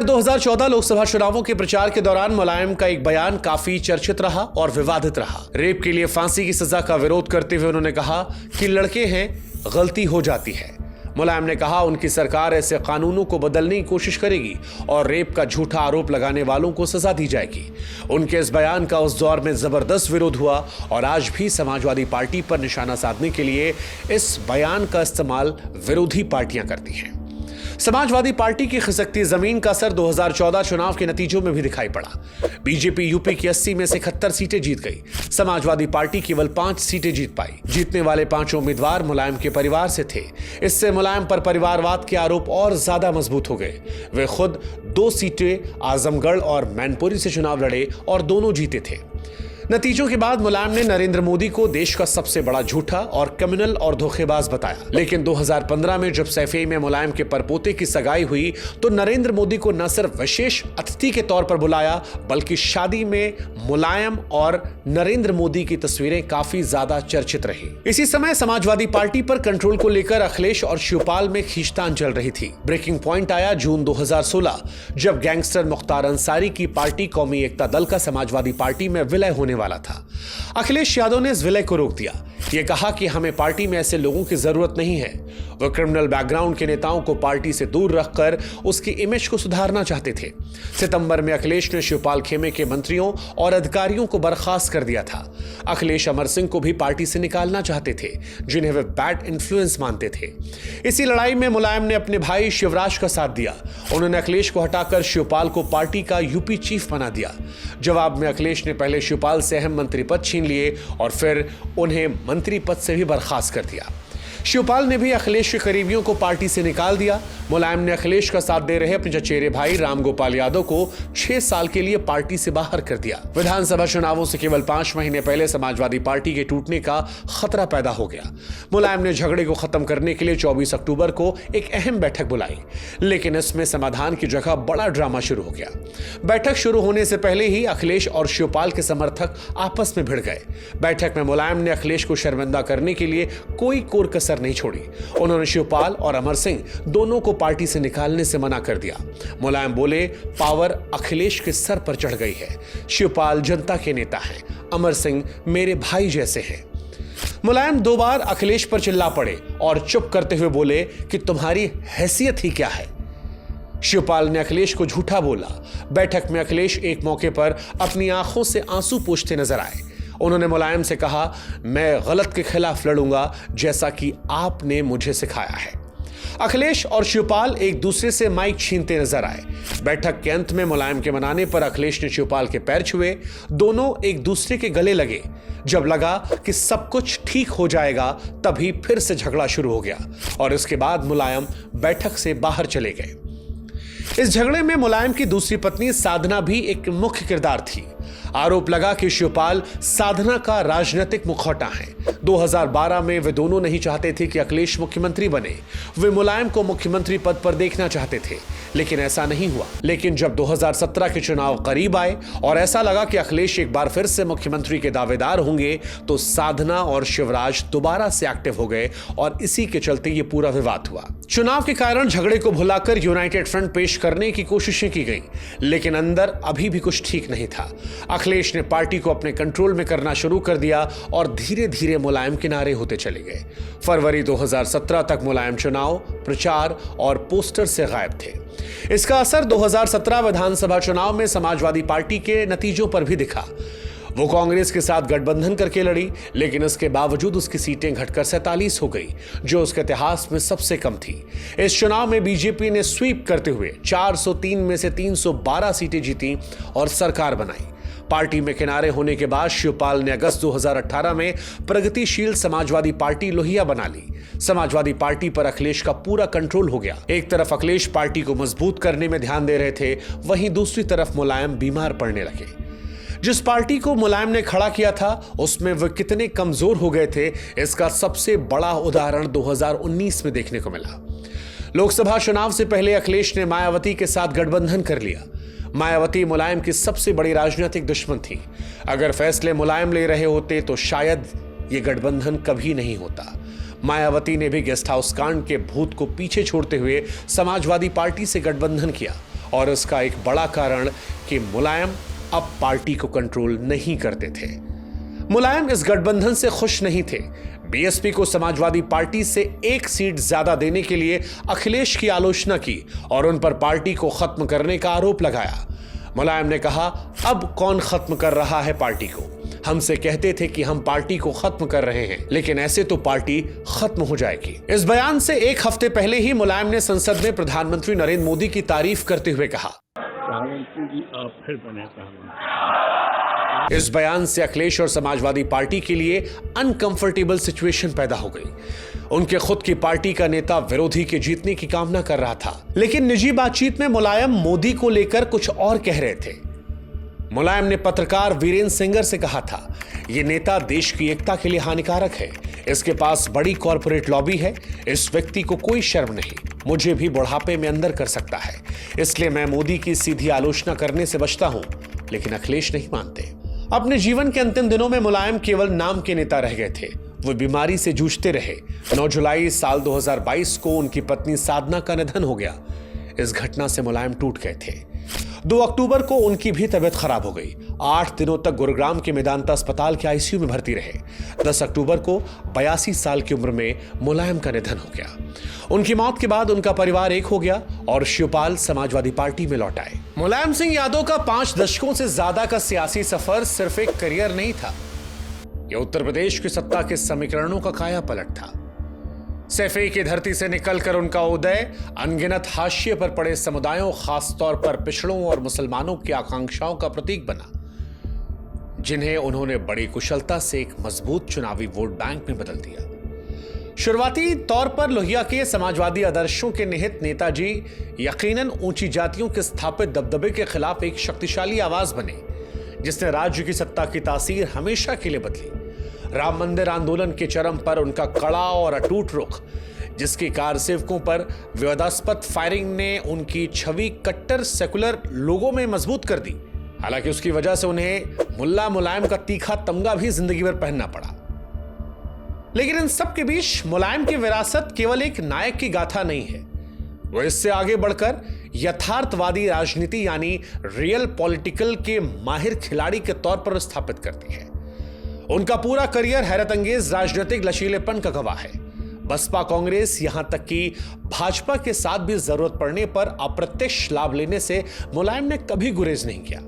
इधर 2014 लोकसभा चुनावों के प्रचार के दौरान मुलायम का एक बयान काफी चर्चित रहा और विवादित रहा। रेप के लिए फांसी की सजा का विरोध करते हुए उन्होंने कहा कि लड़के हैं, गलती हो जाती है। मुलायम ने कहा उनकी सरकार ऐसे कानूनों को बदलने की कोशिश करेगी और रेप का झूठा आरोप लगाने वालों को सजा दी जाएगी। उनके इस बयान का उस दौर में जबरदस्त विरोध हुआ और आज भी समाजवादी पार्टी पर निशाना साधने के लिए इस बयान का इस्तेमाल विरोधी पार्टियां करती हैं। समाजवादी पार्टी की खिसकती जमीन का असर 2014 चुनाव के नतीजों में भी दिखाई पड़ा। बीजेपी यूपी की 80 में से 71 सीटें जीत गई। समाजवादी पार्टी केवल 5 सीटें जीत पाई। जीतने वाले 5 उम्मीदवार मुलायम के परिवार से थे। इससे मुलायम पर परिवारवाद के आरोप और ज्यादा मजबूत हो गए। वे खुद 2 सीटें आजमगढ़ और मैनपुरी से चुनाव लड़े और दोनों जीते थे। नतीजों के बाद मुलायम ने नरेंद्र मोदी को देश का सबसे बड़ा झूठा और क्रिमिनल और धोखेबाज बताया। लेकिन 2015 में जब सैफई में मुलायम के परपोते की सगाई हुई तो नरेंद्र मोदी को न सिर्फ विशेष अतिथि के तौर पर बुलाया बल्कि शादी में मुलायम और नरेंद्र मोदी की तस्वीरें काफी ज्यादा चर्चित रही। इसी समय समाजवादी पार्टी पर कंट्रोल को लेकर अखिलेश और शिवपाल में खींचतान चल रही थी। ब्रेकिंग पॉइंट आया जून 2016 जब गैंगस्टर मुख्तार अंसारी की पार्टी कौमी एकता दल का समाजवादी पार्टी में विलय होने वाला था। अखिलेश यादव ने इस विलय को रोक दिया। यह कहा कि हमें पार्टी में ऐसे लोगों की जरूरत नहीं है। वह क्रिमिनल बैकग्राउंड के नेताओं को पार्टी से दूर रखकर उसकी इमेज को सुधारना चाहते थे। सितंबर में अखिलेश ने शिवपाल खेमे के मंत्रियों और अधिकारियों को बर्खास्त कर दिया था। अखिलेश अमर सिंह को भी पार्टी से निकालना चाहते थे जिन्हें वे बैड इन्फ्लुएंस मानते थे। इसी लड़ाई में मुलायम ने अपने भाई शिवराज का साथ दिया। उन्होंने अखिलेश को हटाकर शिवपाल को पार्टी का यूपी चीफ बना दिया। जवाब में अखिलेश ने पहले शिवपाल से अहम मंत्री पद छीन लिए और फिर उन्हें मंत्री पद से भी बर्खास्त कर दिया। शिवपाल ने भी अखिलेश के करीबियों को पार्टी से निकाल दिया। मुलायम ने अखिलेश का साथ दे रहे अपने चचेरे भाई रामगोपाल यादव को 6 साल के लिए पार्टी से बाहर कर दिया। विधानसभा चुनावों से केवल 5 महीने पहले समाजवादी पार्टी के टूटने का खतरा पैदा हो गया। मुलायम ने झगड़े को खत्म करने के लिए 24 अक्टूबर को एक अहम बैठक बुलाई, लेकिन इसमें समाधान की जगह बड़ा ड्रामा शुरू हो गया। बैठक शुरू होने से पहले ही अखिलेश और शिवपाल के समर्थक आपस में भिड़ गए। बैठक में मुलायम ने अखिलेश को शर्मिंदा करने के लिए कोई कोर कसर नहीं छोड़ी। उन्होंने शिवपाल और अमर सिंह दोनों को पार्टी से निकालने से मना कर दिया। मुलायम बोले, पावर अखिलेश के सर पर चढ़ गई है। शिवपाल जनता के नेता हैं, अमर सिंह मेरे भाई जैसे हैं। मुलायम 2 बार अखिलेश पर चिल्ला पड़े और चुप करते हुए बोले कि तुम्हारी हैसियत ही क्या है। शिवपाल ने अखिलेश को झूठा बोला। बैठक में अखिलेश एक मौके पर अपनी आंखों से आंसू पोंछते नजर आए। उन्होंने मुलायम से कहा, मैं गलत के खिलाफ लड़ूंगा जैसा कि आपने मुझे सिखाया है। अखिलेश और शिवपाल एक दूसरे से माइक छीनते नजर आए। बैठक के अंत में मुलायम के मनाने पर अखिलेश ने शिवपाल के पैर छुए। दोनों एक दूसरे के गले लगे। जब लगा कि सब कुछ ठीक हो जाएगा तभी फिर से झगड़ा शुरू हो गया और इसके बाद मुलायम बैठक से बाहर चले गए। इस झगड़े में मुलायम की दूसरी पत्नी साधना भी एक मुख्य किरदार थी। आरोप लगा कि शिवपाल साधना का राजनीतिक मुखौटा है। 2012 में वे दोनों नहीं चाहते थे कि अखिलेश मुख्यमंत्री बने। वे मुलायम को मुख्यमंत्री पद पर देखना चाहते थे, लेकिन ऐसा नहीं हुआ। लेकिन जब 2017 के चुनाव करीब आए और ऐसा लगा कि अखिलेश एक बार फिर से मुख्यमंत्री के दावेदार होंगे तो साधना और शिवराज दोबारा से एक्टिव हो गए और इसी के चलते ये पूरा विवाद हुआ। चुनाव के कारण झगड़े को भुलाकर यूनाइटेड फ्रंट पेश करने की कोशिशें की गई, लेकिन अंदर अभी भी कुछ ठीक नहीं था। अखिलेश ने पार्टी को अपने कंट्रोल में करना शुरू कर दिया और धीरे धीरे मुलायम किनारे होते चले गए। फरवरी 2017 तक मुलायम चुनाव प्रचार और पोस्टर से गायब थे। इसका असर 2017 विधानसभा चुनाव में समाजवादी पार्टी के नतीजों पर भी दिखा। वो कांग्रेस के साथ गठबंधन करके लड़ी, लेकिन इसके बावजूद उसकी सीटें घटकर 47 हो गई, जो उसके इतिहास में सबसे कम थी। इस चुनाव में बीजेपी ने स्वीप करते हुए 403 में से 312 सीटें जीती और सरकार बनाई। पार्टी में किनारे होने के बाद शिवपाल ने अगस्त 2018 में प्रगतिशील समाजवादी पार्टी लोहिया बना ली। समाजवादी पार्टी पर अखिलेश का पूरा कंट्रोल हो गया। एक तरफ अखिलेश पार्टी को मजबूत करने में ध्यान दे रहे थे, वहीं दूसरी तरफ मुलायम बीमार पड़ने लगे। जिस पार्टी को मुलायम ने खड़ा किया था उसमें वे कितने कमजोर हो गए थे, इसका सबसे बड़ा उदाहरण 2019 में देखने को मिला। लोकसभा चुनाव से पहले अखिलेश ने मायावती के साथ गठबंधन कर लिया। मायावती मुलायम की सबसे बड़ी राजनीतिक दुश्मन थी। अगर फैसले मुलायम ले रहे होते तो शायद ये गठबंधन कभी नहीं होता। मायावती ने भी गेस्ट हाउस कांड के भूत को पीछे छोड़ते हुए समाजवादी पार्टी से गठबंधन किया और इसका एक बड़ा कारण कि मुलायम अब पार्टी को कंट्रोल नहीं करते थे। मुलायम इस गठबंधन से खुश नहीं थे। बीएसपी को समाजवादी पार्टी से एक सीट ज्यादा देने के लिए अखिलेश की आलोचना की और उन पर पार्टी को खत्म करने का आरोप लगाया। मुलायम ने कहा, अब कौन खत्म कर रहा है पार्टी को? हमसे कहते थे कि हम पार्टी को खत्म कर रहे हैं, लेकिन ऐसे तो पार्टी खत्म हो जाएगी। इस बयान से एक हफ्ते पहले ही मुलायम ने संसद में प्रधानमंत्री नरेंद्र मोदी की तारीफ करते हुए कहा, आप फिर बने। इस बयान से अखिलेश और समाजवादी पार्टी के लिए अनकंफर्टेबल सिचुएशन पैदा हो गई। उनके खुद की पार्टी का नेता विरोधी के जीतने की कामना कर रहा था, लेकिन निजी बातचीत में मुलायम मोदी को लेकर कुछ और कह रहे थे। मुलायम ने पत्रकार वीरेंद्र सेंगर से कहा था, यह नेता देश की एकता के लिए हानिकारक है, इसके पास बड़ी कॉर्पोरेट लॉबी है, इस व्यक्ति को कोई शर्म नहीं, मुझे भी बुढ़ापे में अंदर कर सकता है, इसलिए मैं मोदी की सीधी आलोचना करने से बचता हूं। लेकिन अखिलेश नहीं मानते। अपने जीवन के अंतिम दिनों में मुलायम केवल नाम के नेता रह गए थे। वो बीमारी से जूझते रहे। 9 जुलाई साल 2022 को उनकी पत्नी साधना का निधन हो गया। इस घटना से मुलायम टूट गए थे। 2 अक्टूबर को उनकी भी तबीयत खराब हो गई। 8 दिनों तक गुरुग्राम के मेदांता अस्पताल के आईसीयू में भर्ती रहे। 10 अक्टूबर को 82 साल की उम्र में मुलायम का निधन हो गया। उनकी मौत के बाद उनका परिवार एक हो गया और शिवपाल समाजवादी पार्टी में लौट आए। मुलायम सिंह यादव का 5 दशकों से ज्यादा का सियासी सफर सिर्फ एक करियर नहीं था, यह उत्तर प्रदेश की सत्ता के समीकरणों का काया पलट था। सैफई की धरती से निकलकर उनका उदय अनगिनत हाशिए पर पड़े समुदायों, खासतौर पर पिछड़ों और मुसलमानों की आकांक्षाओं का प्रतीक बना, जिन्हें उन्होंने बड़ी कुशलता से एक मजबूत चुनावी वोट बैंक में बदल दिया। शुरुआती तौर पर लोहिया के समाजवादी आदर्शों के निहित नेताजी यकीनन ऊंची जातियों के स्थापित दबदबे के खिलाफ एक शक्तिशाली आवाज बने, जिसने राज्य की सत्ता की तासीर हमेशा के लिए बदली। राम मंदिर आंदोलन के चरम पर उनका कड़ा और अटूट रुख, जिसकी कारसेवकों पर विवादास्पद फायरिंग ने उनकी छवि कट्टर सेकुलर लोगों में मजबूत कर दी। हालांकि उसकी वजह से उन्हें मुल्ला मुलायम का तीखा तमगा भी जिंदगी भर पहनना पड़ा। लेकिन इन सब के बीच मुलायम की विरासत केवल एक नायक की गाथा नहीं है, वो इससे आगे बढ़कर यथार्थवादी राजनीति यानी रियल पॉलिटिकल के माहिर खिलाड़ी के तौर पर स्थापित करती है। उनका पूरा करियर हैरतअंगेज राजनीतिक लचीलेपन का गवाह है। बसपा, कांग्रेस, यहां तक कि भाजपा के साथ भी जरूरत पड़ने पर अप्रत्यक्ष लाभ लेने से मुलायम ने कभी गुरेज नहीं किया।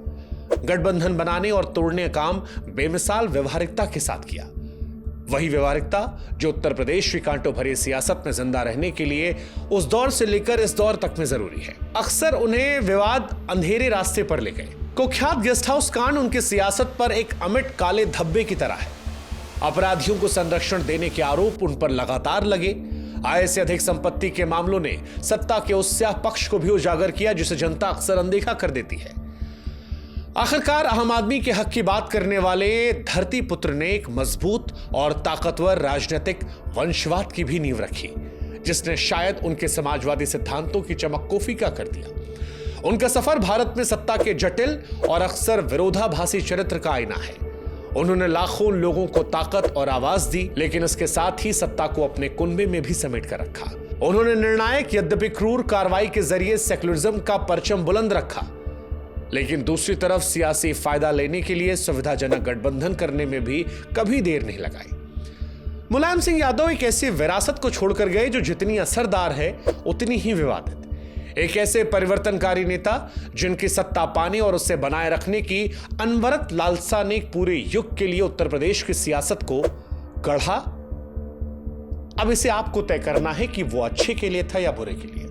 गठबंधन बनाने और तोड़ने का काम बेमिसाल व्यवहारिकता के साथ किया। वही व्यवहारिकता जो उत्तर प्रदेश की कांटों भरी सियासत में जिंदा रहने के लिए उस दौर से लेकर इस दौर तक में जरूरी है। अक्सर उन्हें विवाद अंधेरे रास्ते पर ले गए। कुख्यात गेस्ट हाउस कांड उनकी सियासत पर एक अमिट काले धब्बे की तरह है। अपराधियों को संरक्षण देने के आरोप उन पर लगातार लगे। आय से अधिक संपत्ति के मामलों ने सत्ता के उस स्याह पक्ष को भी उजागर किया जिसे जनता अक्सर अनदेखा कर देती है। आखिरकार आम आदमी के हक की बात करने वाले धरती पुत्र ने एक मजबूत और ताकतवर राजनीतिक वंशवाद की भी नींव रखी, जिसने शायद उनके समाजवादी सिद्धांतों की चमक को फीका कर दिया। उनका सफर भारत में सत्ता के जटिल और अक्सर विरोधाभासी चरित्र का आईना है। उन्होंने लाखों लोगों को ताकत और आवाज दी, लेकिन इसके साथ ही सत्ता को अपने कुनबे में भी समेट कर रखा। उन्होंने निर्णायक यद्यपि क्रूर कार्रवाई के जरिए सेक्युलरिज्म का परचम बुलंद रखा, लेकिन दूसरी तरफ सियासी फायदा लेने के लिए सुविधाजनक गठबंधन करने में भी कभी देर नहीं लगाई। मुलायम सिंह यादव एक ऐसी विरासत को छोड़कर गए जो जितनी असरदार है उतनी ही विवादित। एक ऐसे परिवर्तनकारी नेता जिनकी सत्ता पाने और उसे बनाए रखने की अनवरत लालसा ने एक पूरे युग के लिए उत्तर प्रदेश की सियासत को गढ़ा। अब इसे आपको तय करना है कि वो अच्छे के लिए था या बुरे के लिए।